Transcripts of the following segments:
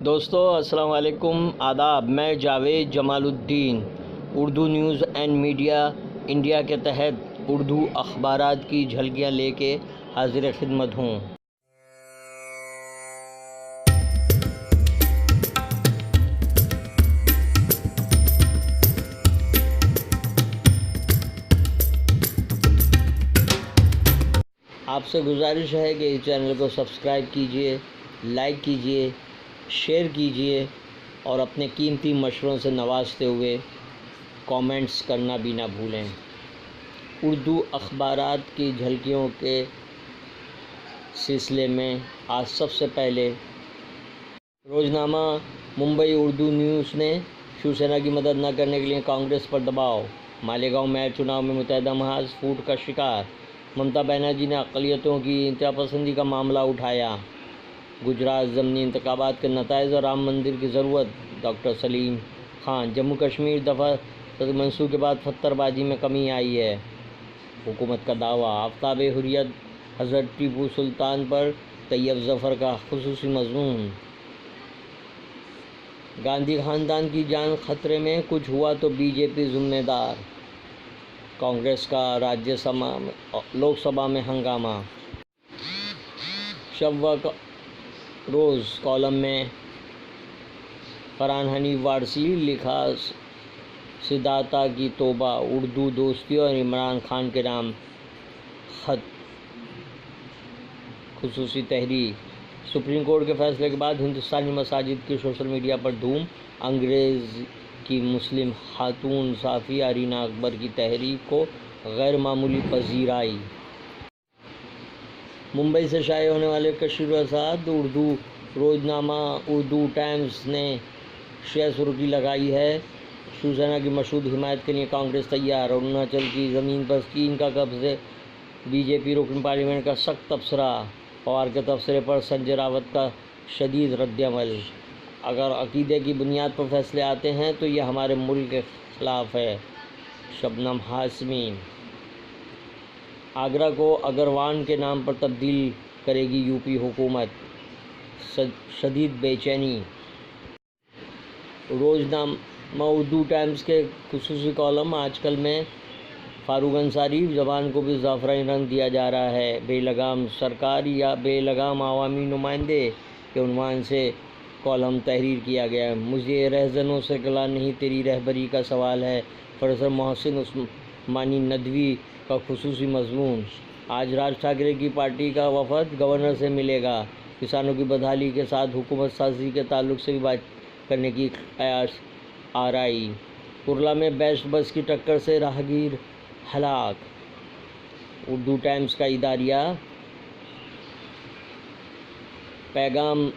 دوستو السلام علیکم، آداب۔ میں جاوید جمال الدین Urdu news and media India کے تحت اردو اخبارات کی جھلکیاں لے کے حاضر خدمت ہوں۔ آپ سے گزارش ہے کہ اس چینل کو سبسکرائب کیجئے، لائک کیجئے، شیئر کیجئے اور اپنے قیمتی مشوروں سے نوازتے ہوئے کامنٹس کرنا بھی نہ بھولیں۔ اردو اخبارات کی جھلکیوں کے سلسلے میں آج سب سے پہلے روزنامہ ممبئی اردو نیوز نے شیوسینا کی مدد نہ کرنے کے لیے کانگریس پر دباؤ، مالیگاؤں میئر چناؤ میں متحدہ محاذ پھوٹ کا شکار، ممتا بنرجی نے اقلیتوں کی انتہا پسندی کا معاملہ اٹھایا، گجرات ضمنی انتخابات کے نتائج اور رام مندر کی ضرورت، ڈاکٹر سلیم خان، جموں کشمیر دفعہ منسوخی کے بعد پتھر بازی میں کمی آئی ہے، حکومت کا دعویٰ، آفتاب حریت حضرت ٹیپو سلطان پر طیب ظفر کا خصوصی مضمون، گاندھی خاندان کی جان خطرے میں، کچھ ہوا تو بی جے پی ذمہ دار، کانگریس کا لوک سبھا میں ہنگامہ، شب و روز کالم میں فرحان حنیف وارثی، لکھا سدھارتھا کی توبہ، اردو دوستی اور عمران خان کے نام خط، خصوصی تحریر، سپریم کورٹ کے فیصلے کے بعد ہندوستانی مساجد کی سوشل میڈیا پر دھوم، انگریز کی مسلم خاتون صحافی ارینا اکبر کی تحریک کو غیر معمولی پذیرائی، ممبئی سے شائع ہونے والے کثیر الاسد اردو روزنامہ اردو ٹائمز نے شہ سرخی لگائی ہے، شیوسینا کی مشہود حمایت کے لیے کانگریس تیار، اروناچل کی زمین پر چین کا قبضے، بی جے پی رکن پارلیمنٹ کا سخت تبصرہ، پوار کے تبصرے پر سنجے راوت کا شدید رد عمل، اگر عقیدے کی بنیاد پر فیصلے آتے ہیں تو یہ ہمارے ملک کے خلاف ہے، شبنم ہاشمی، آگرہ کو اگروان کے نام پر تبدیل کرے گی یو پی حکومت، شدید بے چینی، روزنامہ اردو ٹائمز کے خصوصی کالم آج کل میں فاروق انصاری، زبان کو بھی زعفرانی رنگ دیا جا رہا ہے، بے لگام سرکار یا بے لگام عوامی نمائندے کے عنوان سے کالم تحریر کیا گیا ہے، مجھے رہزنوں سے گلہ نہیں تیری رہبری کا سوال ہے، پروفیسر محسن عثمانی ندوی کا خصوصی مضمون، آج راج ٹھاکرے کی پارٹی کا وفد گورنر سے ملے گا، کسانوں کی بدحالی کے ساتھ حکومت سازی کے تعلق سے بھی بات کرنے کی آرائی، کرلا میں بیسٹ بس کی ٹکر سے راہگیر ہلاک، اردو ٹائمز کا اداریہ پیغام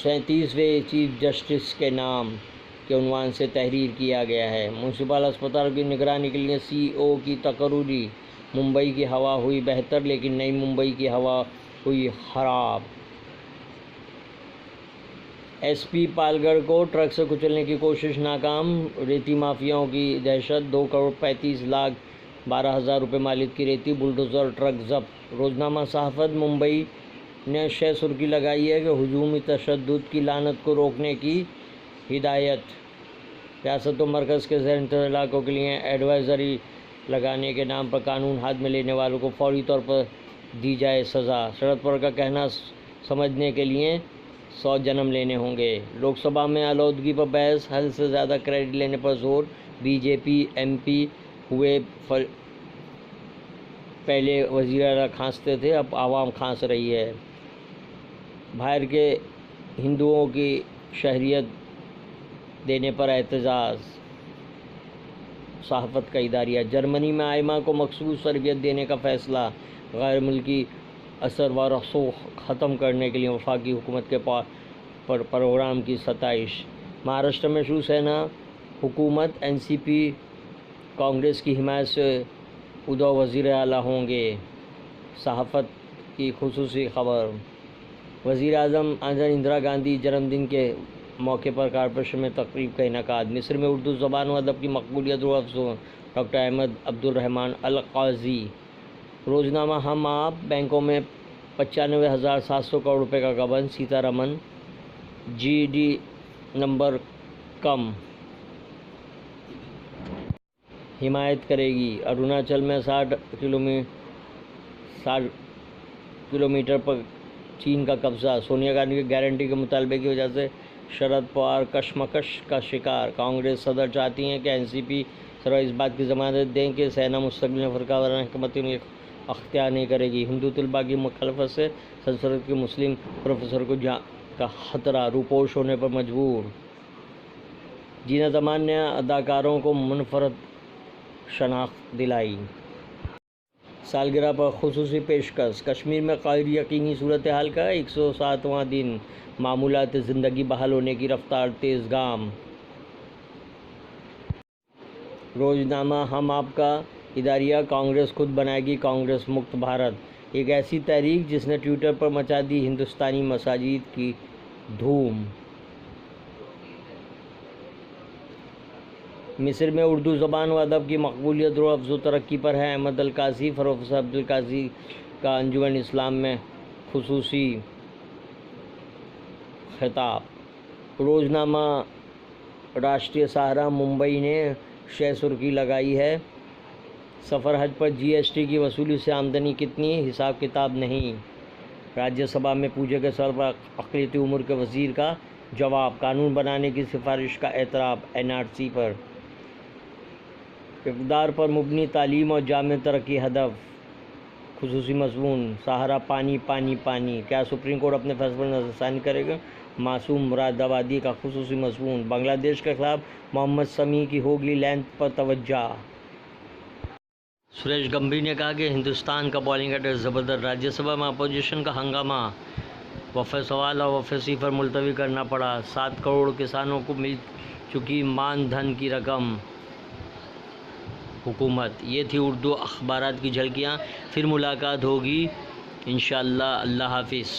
37ویں چیف جسٹس کے نام کے عنوان سے تحریر کیا گیا ہے، میونسپل اسپتالوں کی نگرانی کے لیے سی او کی تقرری، ممبئی کی ہوا ہوئی بہتر لیکن نئی ممبئی کی ہوا ہوئی خراب، ایس پی پالگڑھ کو ٹرک سے کچلنے کی کوشش ناکام، ریتی مافیاؤں کی دہشت، 2 کروڑ 35 لاکھ 12 ہزار روپے مالیت کی ریتی، بلڈوزر ٹرک ضبط، روزنامہ صحافت ممبئی نے شہ سرخی لگائی ہے کہ ہجومی تشدد کی لعنت کو روکنے کی ہدایت، ریاست و مرکز کے زیر انتظام علاقوں کے لیے ایڈوائزری لگانے کے نام پر قانون ہاتھ میں لینے والوں کو فوری طور پر دی جائے سزا، شرد پوار کا کہنا سمجھنے کے لیے 100 جنم لینے ہوں گے، لوک سبھا میں آلودگی پر بحث، حد سے زیادہ کریڈٹ لینے پر زور، B J P M P ہوئے پہلے وزیر اعلیٰ کھانستے تھے اب عوام کھانس رہی ہے، باہر کے ہندوؤں کی شہریت دینے پر احتجاج، صحافت کا اداریہ، جرمنی میں آئمہ کو مخصوص تربیت دینے کا فیصلہ، غیر ملکی اثر و رسوخ ختم کرنے کے لیے وفاقی حکومت کے پروگرام کی ستائش، مہاراشٹر میں شیوسینا حکومت، این سی پی کانگریس کی حمایت سے ادھو وزیر اعلیٰ ہوں گے، صحافت کی خصوصی خبر، وزیر اعظم اندرا گاندھی جنم دن کے موقع پر کارپوریشن میں تقریب کا انعقاد، مصر میں اردو زبان و ادب کی مقبولیت روح افزوں، ڈاکٹر احمد عبدالرحمن القاضی، روزنامہ ہم آپ، بینکوں میں 95,700 کروڑ روپے کا غبن، سیتا رمن، GD نمبر کم حمایت کرے گی۔ اروناچل میں 60 کلومیٹر پر چین کا قبضہ، سونیا گاندھی کی گارنٹی کے مطالبے کی وجہ سے شرد پوار کشمکش کا شکار۔ کانگریس صدر چاہتی ہیں کہ NCP سرو اس بات کی ضمانت دیں کہ سینا مستقبل میں فرقہ وارانہ حکومت عمل اختیار نہیں کرے گی۔ ہندو طلباء کی مخالفت سے سنسکرت کے مسلم پروفیسر کو جان کا خطرہ، روپوش ہونے پر مجبور۔ جینا زمان نے اداکاروں کو منفرد شناخت دلائی۔ سالگرہ پر خصوصی پیشکش۔ کشمیر میں غیر یقینی صورتحال کا 107واں دن، معمولات زندگی بحال ہونے کی رفتار تیز گام۔ روزنامہ ہم آپ کا اداریہ، کانگریس خود بنائے گی کانگریس مکت بھارت، ایک ایسی تحریک جس نے ٹویٹر پر مچا دی ہندوستانی مساجد کی دھوم۔ مصر میں اردو زبان و ادب کی مقبولیت رو افزو ترقی پر ہے۔ احمد القاضی، پروفیسر عبد القاضی کا انجمن اسلام میں خصوصی خطاب۔ روزنامہ راشٹریہ سہارا، ممبئی نے شہ سرخی لگائی ہے، سفر حج پر GST کی وصولی سے آمدنی کتنی، حساب کتاب نہیں۔ راجیہ سبھا میں پوچھے گئے سوال پر اقلیتی امور کے وزیر کا جواب، قانون بنانے کی سفارش کا اعتراف۔ NRC پر اقدار پر مبنی تعلیم اور جامع ترقی ہدف، خصوصی مضمون۔ سہارا، پانی پانی پانی، کیا سپریم کورٹ اپنے فیصلے پر نظر ثانی کرے گا، معصوم مراد آبادی کا خصوصی مضمون۔ بنگلہ دیش کے خلاف محمد سمیع کی ہوگی لینتھ پر توجہ۔ سریش گمبھیر نے کہا کہ ہندوستان کا بالنگ اٹیک زبردست۔ راجیہ سبھا میں اپوزیشن کا ہنگامہ، وفد سوال اور وفد صفر ملتوی کرنا پڑا۔ 7 کروڑ کسانوں کو مل چکی مان دھن کی رقم، حکومت۔ یہ تھی اردو اخبارات کی جھلکیاں، پھر ملاقات ہوگی انشاءاللہ۔ اللہ حافظ۔